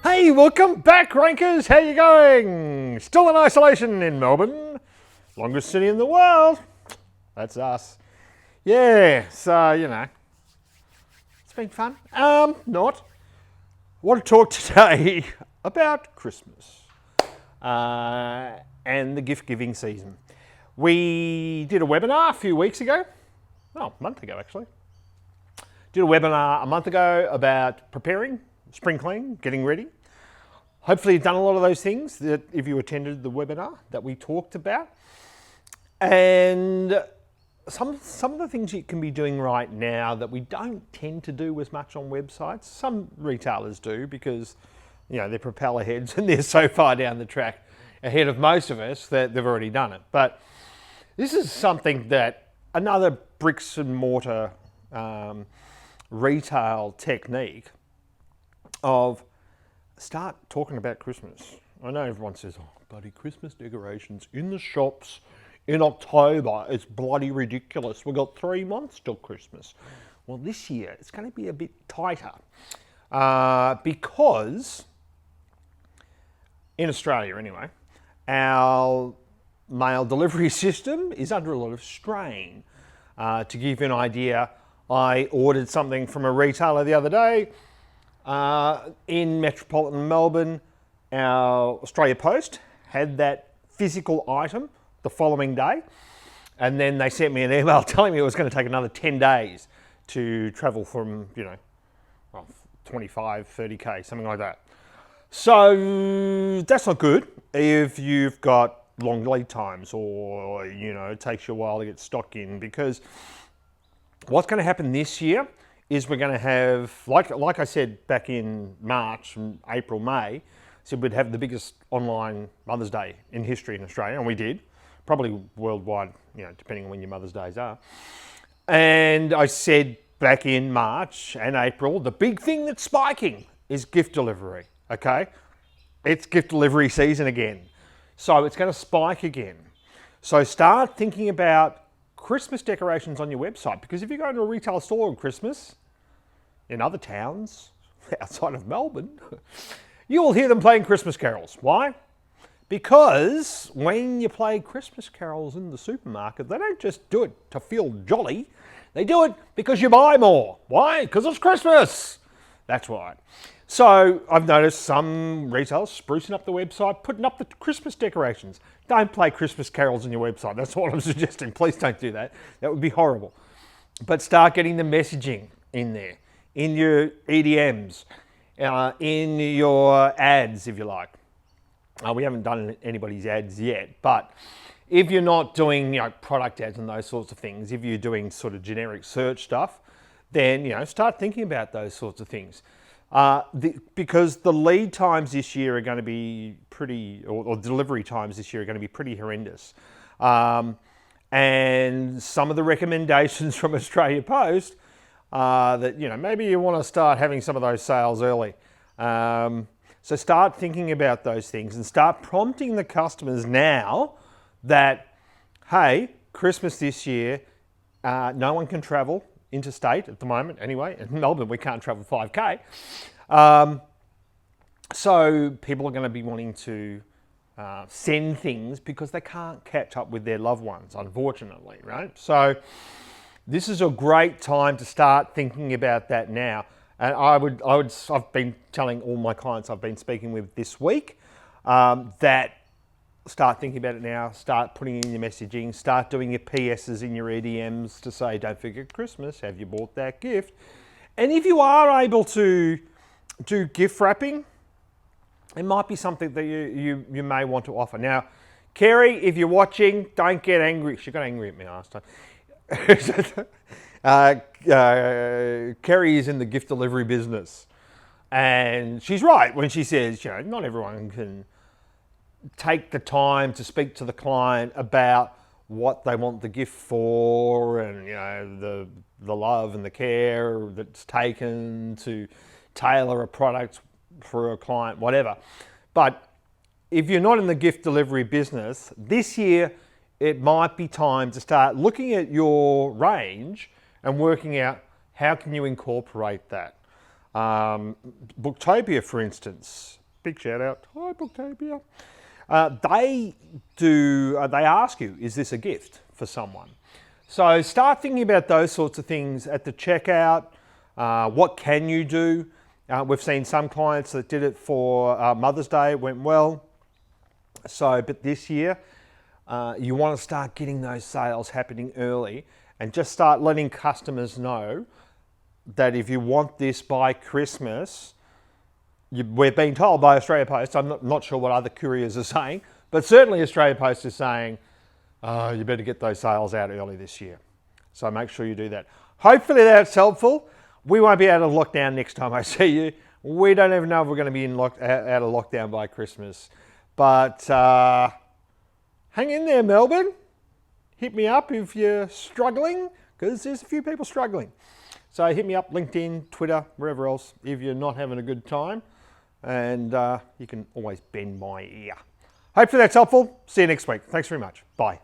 Hey, welcome back, Rankers. How you going? Still in isolation in Melbourne. Longest city in the world. That's us. Yeah, so, it's been fun. Not. I want to talk today about Christmas and the gift giving season. We did a webinar a few weeks ago. A month ago, actually. Did a webinar a month ago about preparing, spring clean, getting ready. Hopefully you've done a lot of those things that if you attended the webinar that we talked about. And some of the things you can be doing right now that we don't tend to do as much on websites. Some retailers do because, they're propeller heads and they're so far down the track ahead of most of us that they've already done it. But this is something that another bricks and mortar retail technique of start talking about Christmas. I know everyone says, bloody Christmas decorations in the shops in October, it's bloody ridiculous. We've got 3 months till Christmas. Well, this year it's going to be a bit tighter because in Australia anyway, our mail delivery system is under a lot of strain. To give you an idea, I ordered something from a retailer the other day. In metropolitan Melbourne, our Australia Post had that physical item the following day, and then they sent me an email telling me it was going to take another 10 days to travel from, 25, 30k, something like that. So that's not good if you've got long lead times or, it takes you a while to get stock in, because what's going to happen this year is we're going to have, like I said back in March and April, May, said we'd have the biggest online Mother's Day in history in Australia, and we did, probably worldwide, depending on when your Mother's Days are. And I said back in March and April, the big thing that's spiking is gift delivery, okay? It's gift delivery season again. So it's going to spike again. So start thinking about Christmas decorations on your website, because if you go into a retail store on Christmas in other towns outside of Melbourne, you will hear them playing Christmas carols. Why? Because when you play Christmas carols in the supermarket, they don't just do it to feel jolly. They do it because you buy more. Why? Because it's Christmas. That's right. So I've noticed some retailers sprucing up the website, putting up the Christmas decorations. Don't play Christmas carols on your website. That's what I'm suggesting. Please don't do that. That would be horrible. But start getting the messaging in there, in your EDMs, in your ads, if you like. We haven't done anybody's ads yet, but if you're not doing product ads and those sorts of things, if you're doing sort of generic search stuff, then start thinking about those sorts of things. Because the lead times this year are going to be pretty, or delivery times this year are going to be pretty horrendous. And some of the recommendations from Australia Post are that, maybe you want to start having some of those sales early. So start thinking about those things and start prompting the customers now that, hey, Christmas this year, no one can travel interstate at the moment anyway. In Melbourne, we can't travel 5k. So people are going to be wanting to send things because they can't catch up with their loved ones, unfortunately, right? So this is a great time to start thinking about that now. And I've been telling all my clients I've been speaking with this week that start thinking about it now, start putting in your messaging, start doing your PSs in your EDMs to say, don't forget Christmas, have you bought that gift? And if you are able to do gift wrapping, it might be something that you may want to offer. Now, Kerry, if you're watching, don't get angry. She got angry at me last time. Kerry is in the gift delivery business. And she's right when she says, not everyone can take the time to speak to the client about what they want the gift for, and the love and the care that's taken to tailor a product for a client, whatever. But if you're not in the gift delivery business, this year it might be time to start looking at your range and working out how can you incorporate that? Booktopia, for instance, big shout out. Hi, Booktopia. They ask you, is this a gift for someone? So start thinking about those sorts of things at the checkout. What can you do? We've seen some clients that did it for Mother's Day, it went well. So, but this year, you want to start getting those sales happening early and just start letting customers know that if you want this by Christmas, we're being told by Australia Post, I'm not sure what other couriers are saying, but certainly Australia Post is saying, oh, you better get those sales out early this year. So make sure you do that. Hopefully that's helpful. We won't be out of lockdown next time I see you. We don't even know if we're going to be out of lockdown by Christmas. But hang in there, Melbourne. Hit me up if you're struggling, because there's a few people struggling. So hit me up, LinkedIn, Twitter, wherever else, if you're not having a good time. And you can always bend my ear. Hopefully that's helpful. See you next week. Thanks very much. Bye.